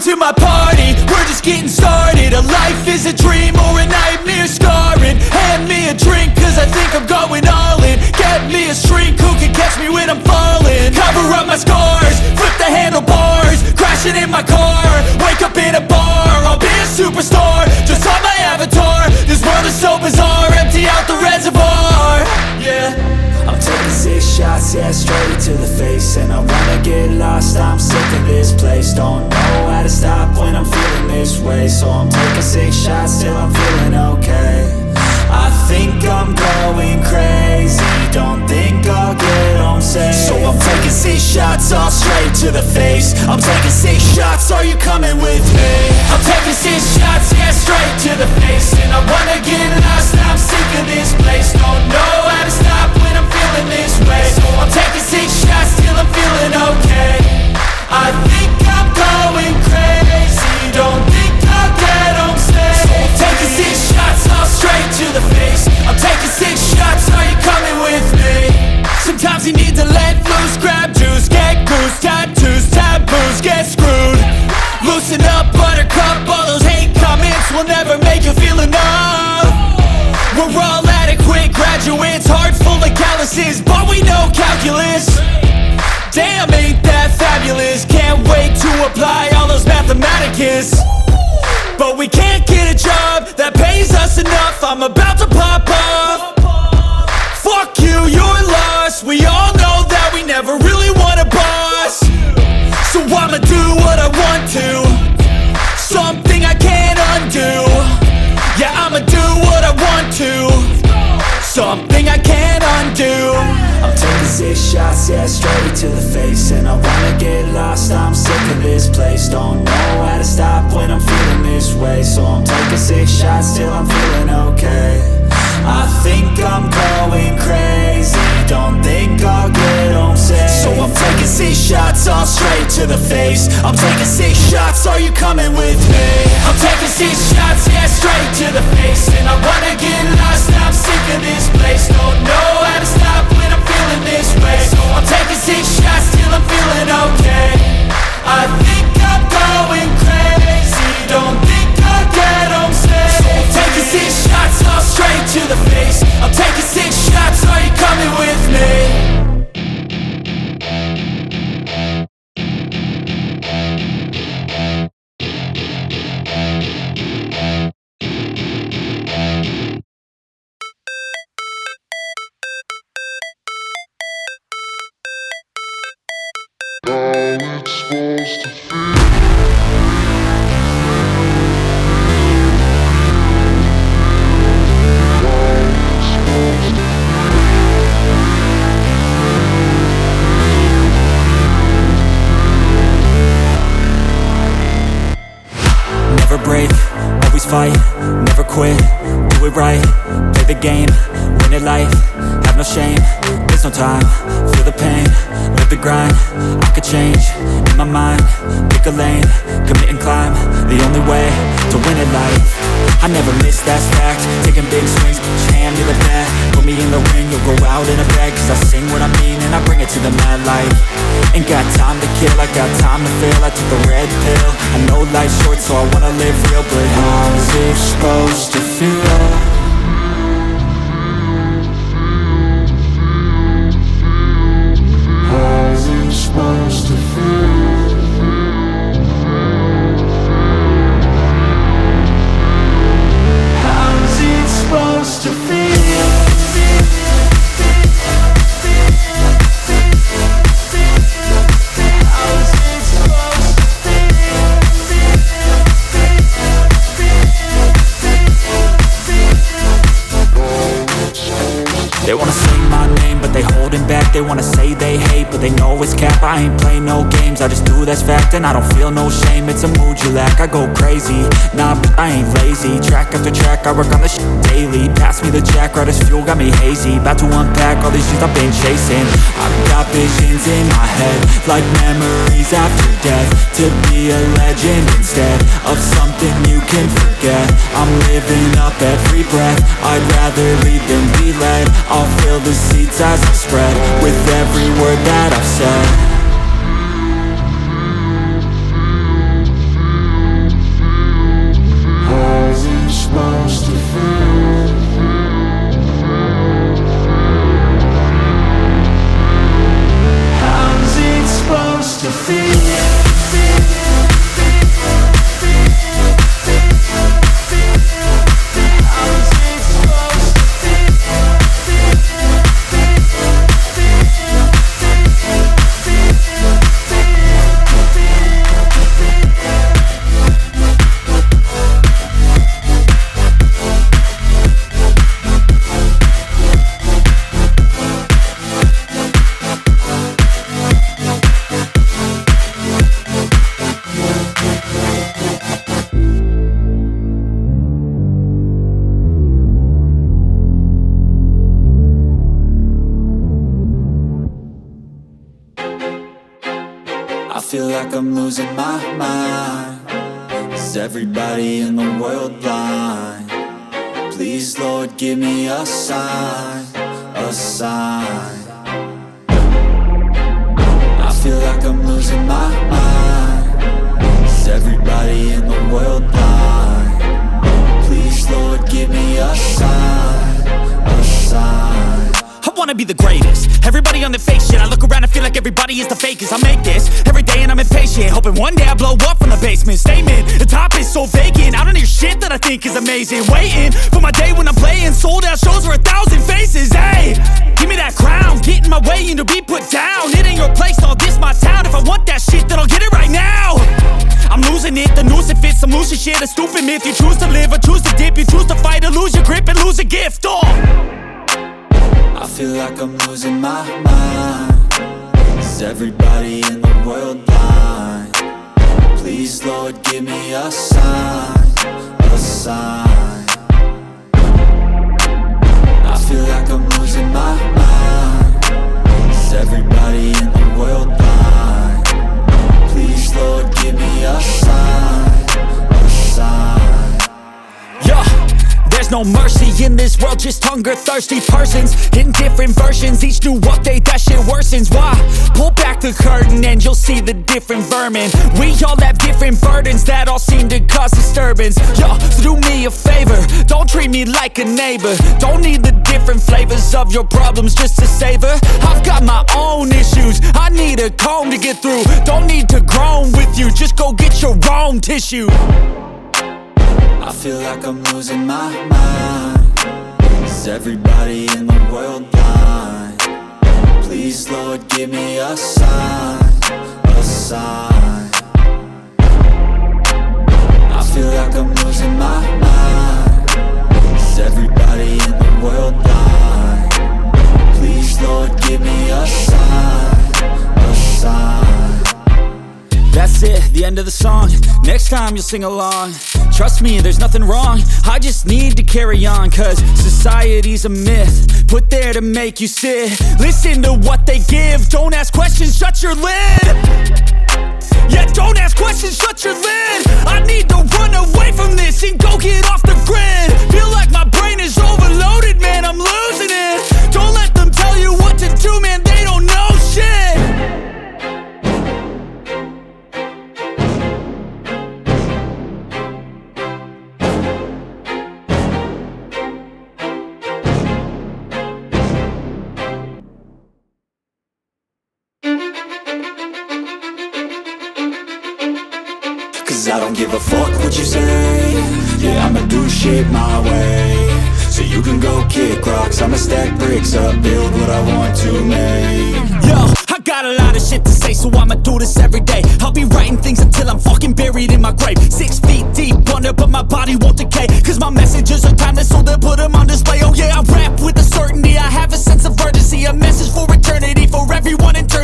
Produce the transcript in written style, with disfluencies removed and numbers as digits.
to my party, we're just getting started. A life is a dream or a nightmare scarring. Hand me a drink cause I think I'm going all in. Get me a shrink who can catch me when I'm falling. Cover up my scars, flip the handlebars, crashing in my car, wake up in a bar. I'll be a superstar, just on my avatar. This world is so bizarre, empty out the reservoir. Yeah, I'm taking 6 shots, yeah, straight to the face. And I wanna get lost, I'm sick of this place. Don't know how to stop when I'm feeling this way. So I'm taking 6 shots till I'm feeling okay. I think I'm going crazy, don't think I'll get home safe. So I'm taking 6 shots, all straight to the face. I'm taking 6 shots, are you coming with me? I'm taking 6 shots, yeah, straight to the face. And I wanna get lost, I'm sick of this place. Don't know how to stop when I'm feeling this way. So I'm taking 6 shots till I'm feeling okay. I think I'm going crazy, don't think I'll get home safe. So I'm taking 6 shots, all straight to the face. I'm taking 6 shots, are you coming with me? Sometimes you need to let loose, grab juice, get goose, tattoos, taboos, get screwed. Loosen up, buttercup, all those hate comments will never make you feel enough. We're all adequate graduates, heart full of calluses, but we know calculus. Damn, ain't that fabulous? Can't wait to apply all those mathematicus. But we can't get a job that pays us enough. I'm about to pop off. Fuck you, you're lost. We all know that we never really want a boss. So I'ma do what I want to, something I can't undo. Yeah, I'ma do what I want to, something I can't undo. I'm taking 6 shots, yeah, straight to the face. And I wanna get lost, I'm sick of this place. Don't know how to stop when I'm feeling this way. So I'm taking 6 shots till I'm feeling okay. I think I'm going crazy, don't think I'll get home safe. So I'm taking 6 shots, all straight to the face. I'm taking 6 shots, are you coming with me? I'm taking 6 shots, yeah, straight to the face. And I wanna get lost, I'm sick of this place. Don't know how to stop when I'm feeling this way. So I'm taking 6 shots till I'm feeling okay. I think I'm going crazy, don't think I'll get home safe. So I'm taking 6 shots, all straight to the face. I'm taking 6 shots, are you coming with me? Never break, always fight, never quit, do it right, play the game, win it life, have no shame, there's no time, feel the pain, live the grind, I could change, in my mind, pick a lane, commit and climb, the only way to win it life. I never miss, that's fact, taking big swings, put your hand to the bat, put me in the ring, you'll go out in a bag, cause I sing what I mean and I bring it to the mad light. Ain't got time to kill, I got time to feel, I took the red pill, I know life's short so I wanna live real, but how's it supposed to feel? How's it supposed to feel? How's it supposed to feel? They wanna say my name, but they holding back. They wanna say they hate, but they know it's cap. I ain't play no games, I just do that's fact. And I don't feel no shame, it's a mood you lack. I go crazy, nah, but I ain't lazy. Track after track, I work on this shit daily. Pass me the jack, right as fuel, got me hazy. About to unpack all these things I've been chasing. I've got visions in my head, like memories after death. To be a legend instead of something you can forget. I'm living up every breath, I'd rather lead than be led. I'll fill the seats as I spread with every word that I've said. feel like I'm losing my mind. Is everybody in the world blind? Please, Lord, give me a sign, a sign. I feel like I'm losing my mind. Is everybody in the world blind? Please, Lord, give me a sign, a sign. I wanna be the greatest. Everybody on the fake shit. I look around and feel like everybody is the fakest. I make this every day and I'm impatient, hoping one day I blow up from the basement. Statement, the top is so vacant. I don't hear shit that I think is amazing. Waiting for my day when I'm playing sold out shows for 1,000 faces. Hey, give me that crown, get in my way and to be put down. It ain't your place, all this my town. If I want that shit, then I'll get it right now. I'm losing it, the noose it fits, I'm losing shit. A stupid myth, you choose to live or choose to dip. You choose to fight or lose your grip and lose a gift. I feel like I'm losing my mind. Is everybody in the world blind? Please, Lord, give me a sign, a sign. I feel like I'm losing my mind. Is everybody in the world blind? Please, Lord, give me a sign, a sign. Yeah. There's no mercy in this world, just hunger-thirsty persons in different versions, each new update, that shit worsens. Why? Pull back the curtain and you'll see the different vermin. We all have different burdens that all seem to cause disturbance. Yo, so do me a favor, don't treat me like a neighbor. Don't need the different flavors of your problems just to savor. I've got my own issues, I need a comb to get through. Don't need to groan with you, just go get your own tissue. I feel like I'm losing my mind. Is everybody in the world blind? Please, Lord, give me a sign, a sign. I feel like I'm losing my mind. Is everybody in the world blind? Please, Lord, give me a sign, a sign. That's it, the end of the song. Next time you'll sing along. Trust me, there's nothing wrong. I just need to carry on, cause society's a myth put there to make you sit. Listen to what they give. Don't ask questions, shut your lid. Yeah, don't ask questions, shut your lid. I need to run away from this and go get off the grid. Feel like my brain is overloaded, man, I'm losing it. Don't let them tell you what to do, man, they don't know shit. Cause I don't give a fuck what you say. Yeah, I'ma do shit my way. So you can go kick rocks, I'ma stack bricks up, build what I want to make. Yo, I got a lot of shit to say, so I'ma do this every day. I'll be writing things until I'm fucking buried in my grave. 6 feet deep under, but my body won't decay. Cause my messages are timeless, so they'll put them on display. Oh yeah, I rap with a certainty, I have a sense of urgency. A message for eternity, for everyone in turn.